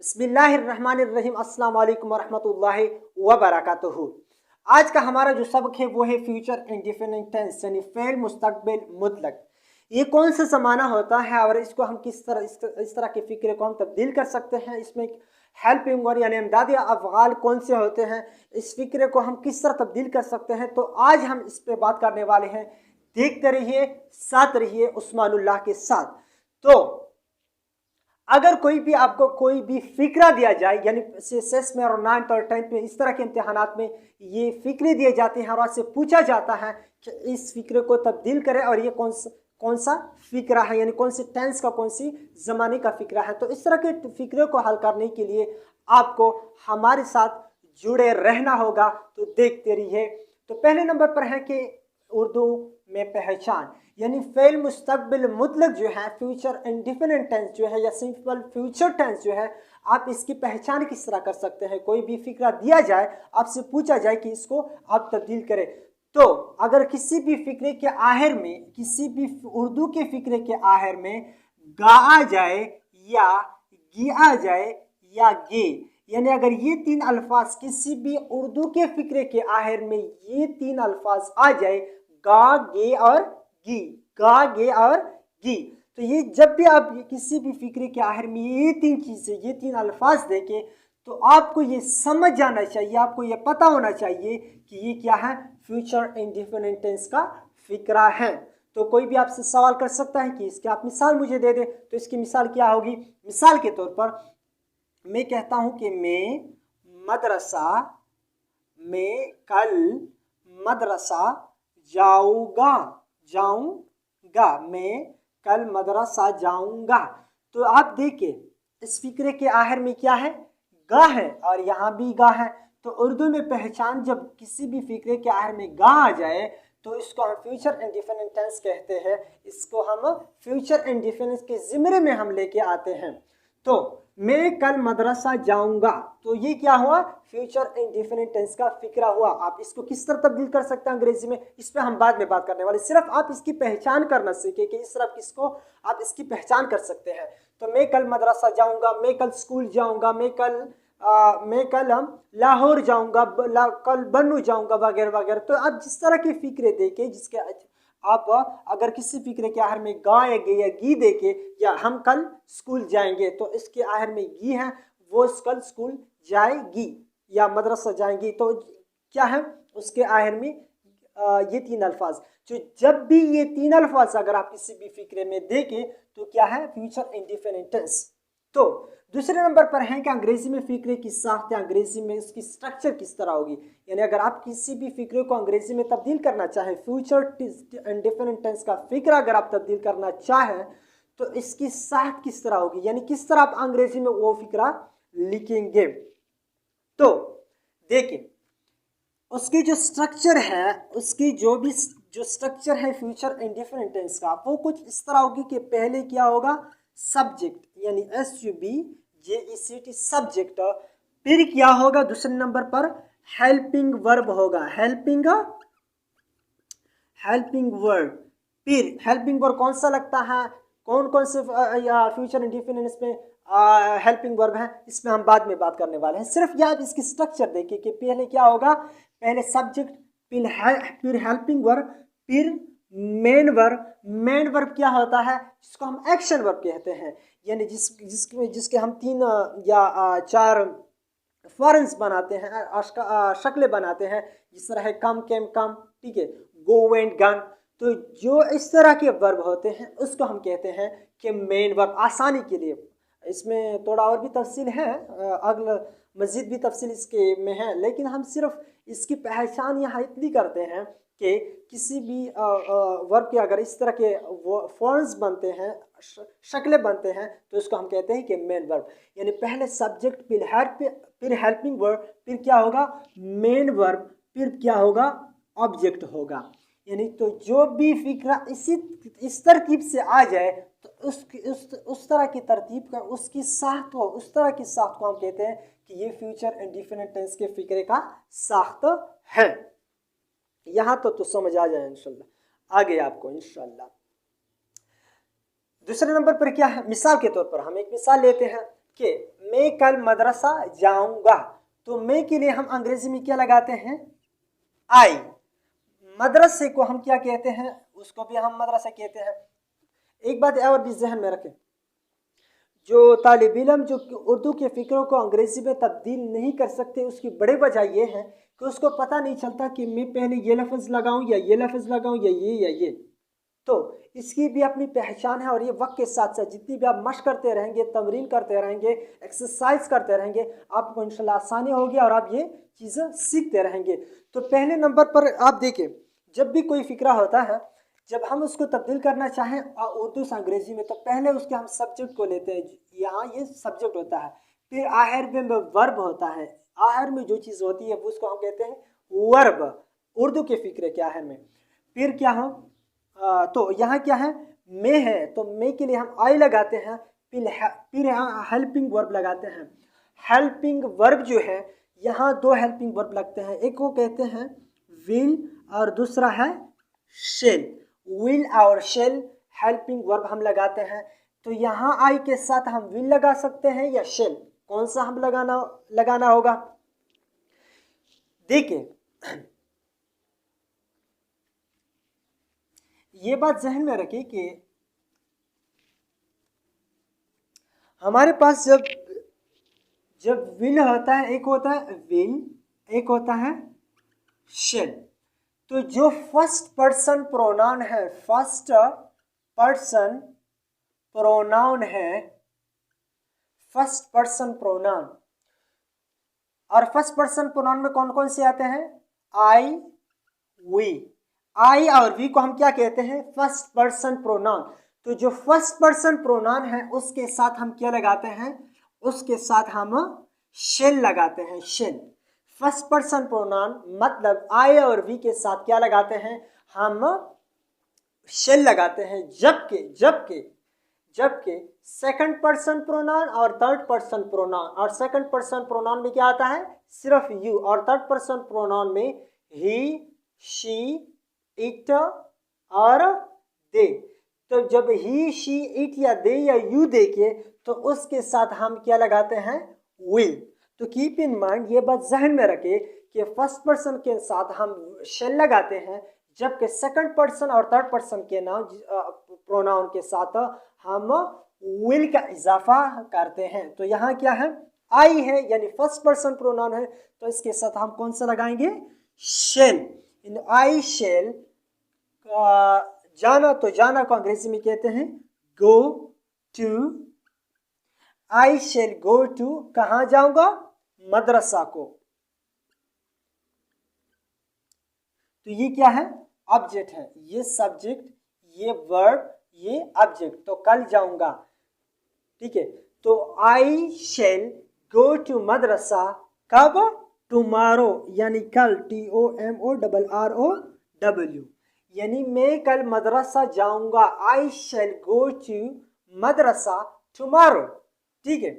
बिस्मिल्लाहिर्रहमानिर्रहीम अस्सलाम वालेकुम वरहमतुल्लाहि वबरकातुहू। आज का हमारा जो सबक है वो है फ्यूचर इंडेफिनिट टेंस यानी फ़ेल मुस्तकबिल मुतलक। ये कौन सा ज़माना होता है और इसको हम किस तरह इस तरह के फ़िक्रे को हम तब्दील कर सकते हैं। इसमें हेल्पिंग वर्ड यानी इमदादी अफ़आल कौन से होते हैं, इस फ़िक्रे को हम किस तरह तब्दील कर सकते हैं। तो आज हम इस पर बात करने वाले हैं। देखते रहिए, साथ रहिए उस्मानुल्लाह के साथ। तो अगर कोई भी आपको कोई भी फिक्रा दिया जाए, यानी सेस में और 9th और 10th में इस तरह के इम्तिहानात में ये फिक्रे दिए जाते हैं और आपसे पूछा जाता है कि इस फिक्रे को तब्दील करें और ये कौन सा फिक्रा है, यानी कौन सी टेंस का कौन सी ज़माने का फिक्रा है। तो इस तरह के फिक्रे को हल करने के लिए आपको हमारे साथ जुड़े रहना होगा। तो देखते रहिए। तो पहले नंबर पर है कि उर्दू में पहचान, यानी फेल मुस्तकबिल मुतलक जो है, फ्यूचर इंडेफिनिट टेंस जो है या सिंपल फ्यूचर टेंस जो है, आप इसकी पहचान किस तरह कर सकते हैं। कोई भी फिक्रा दिया जाए, आपसे पूछा जाए कि इसको आप तब्दील करें, तो अगर किसी भी फिक्रे के आखिर में, किसी भी उर्दू के फिक्रे के आखिर में गा आ जाए या गी आ जाए या गे, यानी अगर ये तीन अल्फाज किसी भी उर्दू के फिक्रे के आखिर में ये तीन अल्फाज आ जाए, गा गे और गी, गा गे और गी, तो ये जब भी आप किसी भी फिक्रे के आखिर में ये तीन चीज़ें, ये तीन अल्फाज देखें, तो आपको ये समझ जाना चाहिए, आपको ये पता होना चाहिए कि ये क्या है, फ्यूचर इंडेफिनिट टेंस का फिक्रा है। तो कोई भी आपसे सवाल कर सकता है कि इसकी आप मिसाल मुझे दे दे। तो इसकी मिसाल क्या होगी। मिसाल के तौर पर मैं कहता हूं कि मैं मदरसा में कल मदरसा जाऊंगा, मैं कल मदरसा जाऊंगा। तो आप देखिए इस फिक्रे के आखिर में क्या है, गा है और यहाँ भी गा है। तो उर्दू में पहचान, जब किसी भी फिक्रे के आखिर में गा आ जाए तो इसको हम फ्यूचर इंडेफिनिट टेंस कहते हैं। इसको हम फ्यूचर इंडेफिनिट के ज़िम्मे में हम लेके आते हैं। तो मैं कल मदरसा जाऊंगा, तो ये क्या हुआ, फ्यूचर इंडेफिनिट टेंस का फिक्रा हुआ। आप इसको किस तरह तब्दील कर सकते हैं अंग्रेजी में, इस पर हम बाद में बात करने वाले। सिर्फ आप इसकी पहचान करना सीखें कि इस तरह किसको आप इसकी पहचान कर सकते हैं। तो मैं कल मदरसा जाऊंगा, मैं कल स्कूल जाऊंगा, मैं कल हम लाहौर जाऊंगा, कल बन्नू जाऊंगा, वगैरह वगैरह। तो आप जिस तरह के फिक्रे देखें, जिसके आप अगर किसी फिक्रे के आखिर में गाएंगे या गी देके, या हम कल स्कूल जाएंगे, तो इसके आखिर में गी है, वो कल स्कूल जाएगी या मदरसा जाएंगी, तो क्या है उसके आखिर में ये तीन अल्फाज। जो जब भी ये तीन अल्फाज अगर आप किसी भी फिक्रे में देखें तो क्या है, फ्यूचर इंडेफिनिट टेंस। तो दूसरे नंबर पर है कि अंग्रेजी में फिक्रे की साख्त या अंग्रेजी में इसकी स्ट्रक्चर किस तरह होगी। यानी अगर आप किसी भी फिक्रे को अंग्रेजी में तब्दील करना चाहें, फ्यूचर इंडेफिनिट टेंस का फिक्रा अगर आप तब्दील करना चाहें, तो इसकी साख्त किस तरह होगी, यानी किस तरह आप अंग्रेजी में वो फिक्रा लिखेंगे। तो देखिए उसकी जो स्ट्रक्चर है, उसकी जो स्ट्रक्चर है फ्यूचर इंडेफिनिट टेंस का, वो कुछ इस तरह होगी कि पहले क्या होगा, सब्जेक्ट यानी SUBJECT सब्जेक्ट, फिर क्या होगा दूसरे नंबर पर हेल्पिंग वर्ब होगा, हेल्पिंग वर्ब। फिर हेल्पिंग वर्ब कौन सा लगता है, कौन कौन से फ्यूचर इंडेफिनिट में हेल्पिंग वर्ब है, इसमें हम बाद में बात करने वाले हैं। सिर्फ याद इसकी स्ट्रक्चर देखिए कि पहले क्या होगा, पहले सब्जेक्ट, फिर हेल्पिंग वर्ब, फिर मेन वर्ब। मेन वर्ब क्या होता है, जिसको हम एक्शन वर्ब कहते हैं, यानी जिसके हम तीन या चार फॉरेंस बनाते हैं, शक्लें बनाते हैं, जिस तरह है कम, केम, कम, ठीक है, गो, वेंट, गन। तो जो इस तरह के वर्ब होते हैं उसको हम कहते हैं कि मेन वर्ब। आसानी के लिए इसमें थोड़ा और भी तफसील है, अगला मज़ीद भी तफसील इसके में है, लेकिन हम सिर्फ इसकी पहचान यहाँ इतनी करते हैं कि किसी भी वर्ब के अगर इस तरह के फॉर्म्स बनते हैं, शक्लें बनते हैं, तो इसको हम कहते हैं कि मेन वर्ब। यानी पहले सब्जेक्ट, फिर हेल्पिंग वर्ब, फिर क्या होगा मेन वर्ब, फिर क्या होगा ऑब्जेक्ट होगा। यानी तो जो भी फिक्रा इस तरतीब से आ जाए, तो उस तरह की तरतीब का उसकी साख्त हो, उस तरह की साख्त को हम कहते हैं कि ये फ्यूचर इंडेफिनिट टेंस के फिक्रे का साख्त है। यहाँ तो समझ आ जाए इंशाल्लाह, आगे आपको इंशाल्लाह। दूसरे नंबर पर क्या है, मिसाल के तौर पर हम एक मिसाल लेते हैं कि मैं कल मदरसा जाऊंगा, तो मैं के लिए हम अंग्रेजी में क्या लगाते हैं, आई। मदरसे को हम क्या कहते हैं, उसको भी हम मदरसा कहते हैं। एक बात और भी जहन में रखें, जो तालिब इल्म जो उर्दू के फ़िक्रों को अंग्रेज़ी में तब्दील नहीं कर सकते, उसकी बड़ी वजह यह है कि उसको पता नहीं चलता कि मैं पहले ये लफ्ज़ लगाऊं या ये लफ्ज़ लगाऊं या ये। तो इसकी भी अपनी पहचान है, और ये वक्त के साथ साथ जितनी भी आप मशक करते रहेंगे, तमरीन करते रहेंगे, एक्सरसाइज करते रहेंगे, आपको इंशाल्लाह आसानी होगी और आप ये चीज़ें सीखते रहेंगे। तो पहले नंबर पर आप देखिए, जब भी कोई फ़िक्रा होता है, जब हम उसको तब्दील करना चाहें उर्दू से अंग्रेज़ी में, तो पहले उसके हम सब्जेक्ट को लेते हैं। यहाँ ये सब्जेक्ट होता है, फिर आखिर में वर्ब होता है। आखिर में जो चीज़ होती है वो उसको हम कहते हैं वर्ब, उर्दू के फ़िक्रे के आखिर में। फिर क्या हो, तो यहाँ क्या है, मैं है, तो मैं के लिए हम आई लगाते हैं। फिर यहाँ हेल्पिंग वर्ब लगाते हैं। हेल्पिंग वर्ब जो है, यहाँ दो हेल्पिंग वर्ब लगते हैं, एक को कहते हैं विल और दूसरा है शेल। विल और शेल हेल्पिंग वर्ब हम लगाते हैं। तो यहाँ आई के साथ हम विल लगा सकते हैं या शेल, कौन सा हम लगाना होगा। देखिए, ये बात जहन में रखिए कि हमारे पास जब विल होता है, एक होता है विल, एक होता है शेल। तो जो फर्स्ट पर्सन प्रोनाउन है, फर्स्ट पर्सन प्रोनाउन है, फर्स्ट पर्सन प्रोनाउन, और फर्स्ट पर्सन प्रोनाउन में कौन कौन से आते हैं, आई, वी। आई और वी को हम क्या कहते हैं, फर्स्ट पर्सन प्रोनाउन। तो जो फर्स्ट पर्सन प्रोनाउन है उसके साथ हम क्या लगाते हैं, उसके साथ हम शेल लगाते हैं, शेल। फर्स्ट पर्सन प्रोनाउन मतलब आई और वी के साथ क्या लगाते हैं, हम शेल लगाते हैं। जबकि सेकंड पर्सन प्रोनाउन और थर्ड पर्सन प्रोनाउन, और सेकंड पर्सन प्रोनाउन में क्या आता है, सिर्फ यू, और थर्ड पर्सन प्रोनाउन में ही, शी, इट और दे। तो जब ही, शी, इट या दे या यू देखे, तो उसके साथ हम क्या लगाते हैं, विल। तो कीप इन माइंड, ये बात जहन में रखे कि फर्स्ट पर्सन के साथ हम शेल लगाते हैं, जबकि सेकंड पर्सन और थर्ड पर्सन के नाम प्रोनाउन के साथ हम विल का इजाफा करते हैं। तो यहाँ क्या है, आई है, यानी फर्स्ट पर्सन प्रोनाउन है, तो इसके साथ हम कौन सा लगाएंगे, शेल। इन आई शेल, जाना, तो जाना को अंग्रेजी में कहते हैं go to. I shall go to, कहाँ जाऊंगा, मदरसा को। तो ये क्या है, ऑब्जेक्ट है, ये सब्जेक्ट, ये वर्ब, ये ऑब्जेक्ट। तो कल जाऊंगा, ठीक है। तो आई शेल गो टू मदरसा, कब, टुमारो, यानी कल, TOMORROW, यानी मैं कल मदरसा जाऊंगा। I shall go to madrasa tomorrow, ठीक है।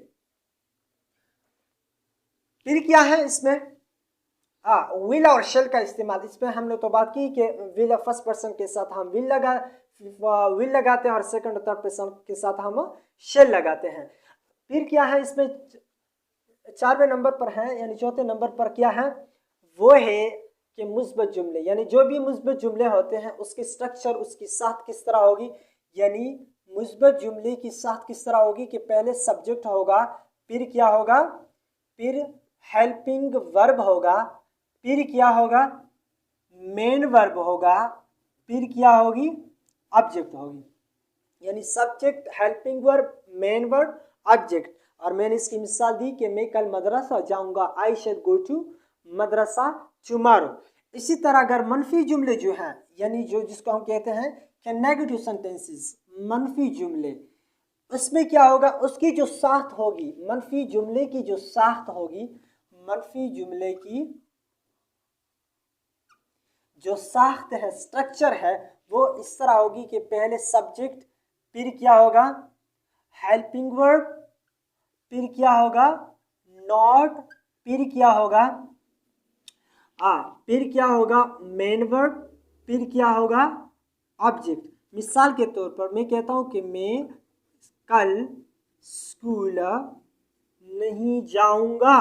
फिर क्या है इसमें, विल और शेल का इस्तेमाल। इसमें हमने तो बात की कि विल फर्स्ट पर्सन के साथ हम विल लगाते हैं, और सेकंड और थर्ड पर्सन के साथ हम शेल लगाते हैं। फिर क्या है इसमें, चारवें नंबर पर है, यानी चौथे नंबर पर क्या है, वो है कि मुस्बत जुमले, यानी जो भी मुस्बत जुमले होते हैं उसकी स्ट्रक्चर, उसकी साख किस तरह होगी। यानी मुस्बत जुमले की साख किस तरह होगी कि पहले सब्जेक्ट होगा, फिर क्या होगा, फिर हेल्पिंग वर्ब होगा, फिर क्या होगा, मेन वर्ब होगा, फिर क्या होगी, ऑब्जेक्ट होगी। यानी subject, helping verb, main verb, object. और मैंने इसकी मिसाल दी कि मैं कल मदरसा जाऊंगा, I shall go to madrasa tomorrow. इसी तरह अगर मनफी जुमले जो हैं, यानी जिसको हम कहते हैं कि नेगेटिव सेंटेंसेस, मनफी जुमले, उसमें क्या होगा, उसकी जो साख्त होगी, मनफी जुमले की जो साख्त होगी, मनफी जुमले की जो साख्त है, स्ट्रक्चर है, वो इस तरह होगी कि पहले सब्जेक्ट, फिर क्या होगा, हेल्पिंग वर्ब, फिर क्या होगा, नॉट, फिर क्या होगा, फिर क्या होगा, मेन वर्ब, फिर क्या होगा, ऑब्जेक्ट। मिसाल के तौर पर मैं कहता हूं कि मैं कल स्कूल नहीं जाऊंगा,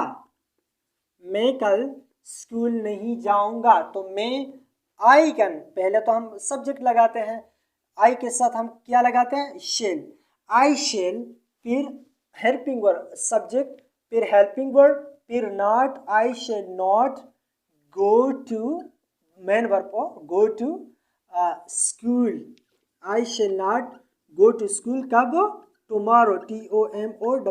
मैं कल स्कूल नहीं जाऊंगा। तो मैं आई कैन, पहले तो हम सब्जेक्ट लगाते हैं, आई के साथ हम क्या लगाते हैं, शेल। आई शेल, फिर हेल्पिंग वर्ड सब्जेक्ट, फिर हेल्पिंग वर्ड, फिर not, I shall not go to, main verb go to school. I shall not go to school कब, टुमारो, TOMORROW,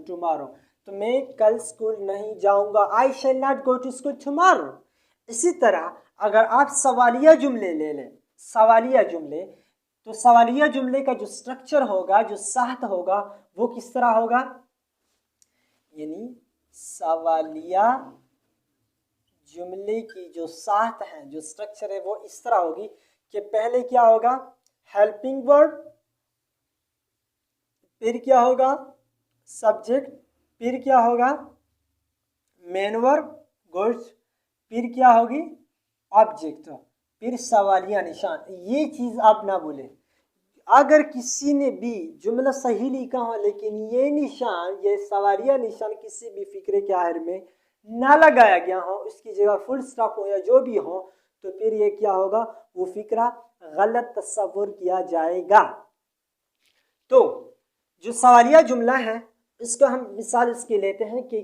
टुमारो। तो मैं कल स्कूल नहीं जाऊंगा, I shall not go to school tomorrow. इसी तरह अगर आप सवालिया जुमले ले लें, सवालिया जुमले, तो सवालिया जुमले का जो स्ट्रक्चर होगा, जो साथ होगा, वो किस तरह होगा, यानी सवालिया जुमले की जो साथ है, जो स्ट्रक्चर है, वो इस तरह होगी कि पहले क्या होगा, हेल्पिंग वर्ड, फिर क्या होगा, सब्जेक्ट, फिर क्या होगा, मेन वर्ब गुड्स, फिर क्या होगी, ऑब्जेक्ट, फिर सवालिया निशान। ये चीज आप ना भूलें। अगर किसी ने भी जुमला सही लिखा हो लेकिन ये निशान, ये सवालिया निशान किसी भी फिक्रे के आखिर में ना लगाया गया हो, इसकी जगह फुल स्टॉप हो या जो भी हो, तो फिर ये क्या होगा, वो फिक्रा गलत तस्वुर किया जाएगा। तो जो सवालिया जुमला है, इसको हम मिसाल इसके लेते हैं कि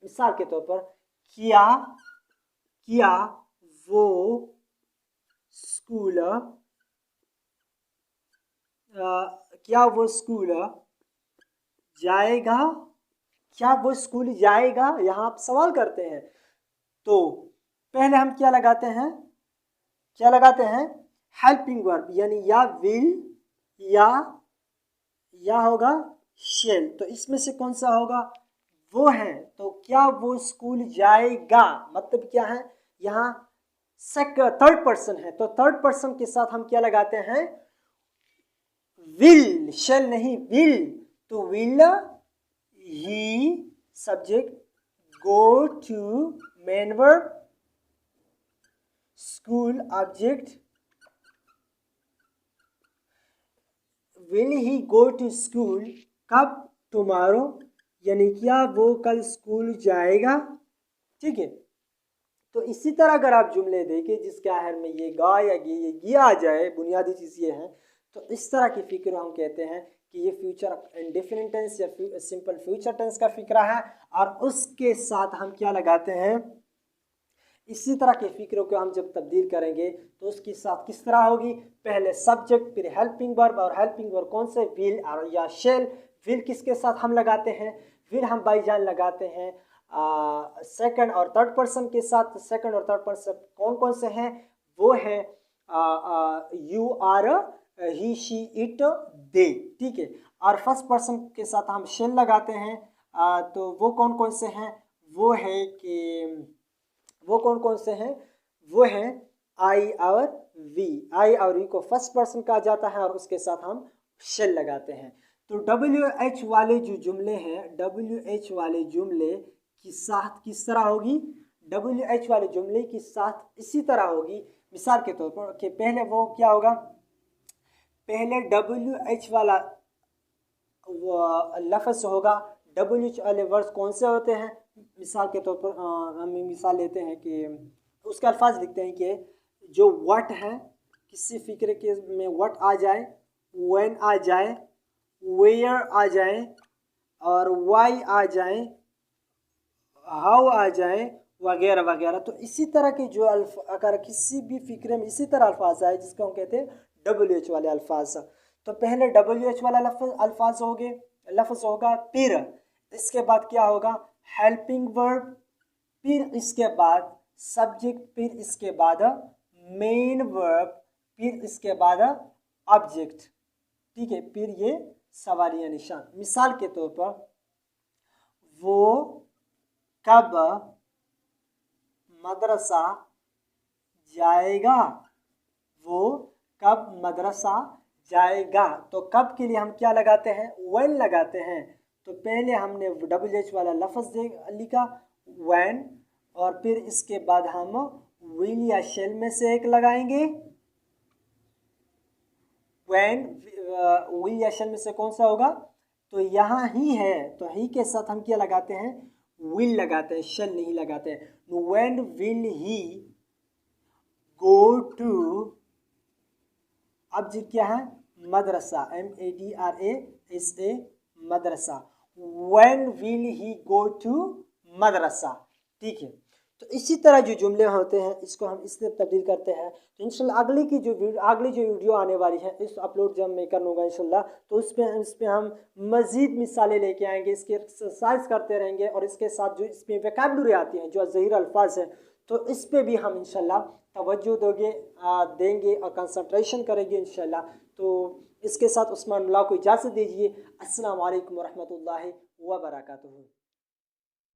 मिसाल के तौर पर, क्या वो स्कूल, क्या वो स्कूल जाएगा, क्या वो स्कूल जाएगा, यहाँ आप सवाल करते हैं। तो पहले हम क्या लगाते हैं, क्या लगाते हैं, हेल्पिंग वर्ब, यानी या विल या होगा शेल। तो इसमें से कौन सा होगा, वो है। तो क्या वो स्कूल जाएगा मतलब क्या है, यहाँ थर्ड पर्सन है, तो थर्ड पर्सन के साथ हम क्या लगाते हैं, विल, शेल नहीं, विल। तो will he subject, go to main verb, school object, will he go to school कब, टुमारो, यानी क्या वो कल स्कूल जाएगा। ठीक है। तो इसी तरह अगर आप जुमले देखें जिसके आखिर में ये गा या ये गिया आ जाए, बुनियादी चीज़ ये है, तो इस तरह की फिक्र हम कहते हैं कि ये फ्यूचर इंडेफिनिट टेंस या सिंपल फ्यूचर टेंस का फिक्रा है। और उसके साथ हम क्या लगाते हैं, इसी तरह के फिक्रों को हम जब तब्दील करेंगे तो उसके साथ किस तरह होगी, पहले सब्जेक्ट, फिर हेल्पिंग वर्ब, और हेल्पिंग वर्ब कौन से, विल और या शेल। विल किसके साथ हम लगाते हैं, विल हम बाईजान लगाते हैं सेकंड और थर्ड पर्सन के साथ। सेकंड और थर्ड पर्सन कौन कौन से हैं, वो है you are, he she it they. ठीक है। और फर्स्ट पर्सन के साथ हम शेल लगाते हैं, तो वो कौन कौन से हैं, वो है कि वो कौन कौन से हैं, वो हैं आई और वी। आई और वी को फर्स्ट पर्सन कहा जाता है और उसके साथ हम शेल लगाते हैं। तो WH वाले जो जुमले हैं, WH वाले जुमले की साथ किस तरह होगी, WH वाले जुमले की साथ इसी तरह होगी। मिसाल के तौर पर कि पहले वो क्या होगा, पहले WH वाला लफ्ज़ होगा। WH वाले वर्ड्स कौन से होते हैं, मिसाल के तौर पर हम मिसाल लेते हैं कि उसके अल्फाज लिखते हैं कि जो व्हाट है, किसी फिक्रे के में व्हाट आ जाए, व्हेन आ जाए, वेयर आ जाए, और वाई आ जाए, हाउ आ जाए, वगैरह वगैरह। तो इसी तरह के जो अगर किसी भी फिक्रे में इसी तरह अल्फाज आए जिसको हम कहते हैं WH वाले अल्फाज। तो पहले WH वाला अल्फाज लफ्ज़ होगा, फिर इसके बाद क्या होगा, हेल्पिंग वर्ब, फिर इसके बाद सब्जेक्ट, फिर इसके बाद मेन वर्ब, फिर इसके बाद ऑब्जेक्ट। ठीक है। फिर ये सवालिया निशान। मिसाल के तौर पर, वो कब मदरसा जाएगा, वो कब मदरसा जाएगा। तो कब के लिए हम क्या लगाते हैं, व्हेन लगाते हैं। तो पहले हमने WH वाला लफ्ज़ लिखा व्हेन, और फिर इसके बाद हम विल या शेल में से एक लगाएंगे। व्हेन, विल या शेल में से कौन सा होगा, तो यहाँ ही है, तो ही के साथ हम क्या लगाते हैं, विल लगाते हैं, शल नहीं लगाते हैं। When will he go to, अब जी क्या है, मदरसा, MADRASA, मदरसा। When will he go to madrasa, ठीक है। तो इसी तरह जो जुमले होते हैं इसको हम इससे तब्दील करते हैं। तो इंशाल्लाह अगली जो वीडियो आने वाली है, इस अपलोड जब मैं कर लूँगा इंशाल्लाह, तो उस पर हम मज़ीद मिसालें लेके आएंगे, इसके एक्सरसाइज करते रहेंगे, और इसके साथ जो इसमें वोकैबुलरी आती हैं, जो ज़हीर अल्फाज है, तो इस पर भी हम इंशाल्लाह तवज्जो देंगे और कंसंट्रेशन करेंगे इंशाल्लाह। तो इसके साथ उस्मान को इजाज़त दीजिए। अस्सलाम वालेकुम रहमतुल्लाहि व बरकातुहू।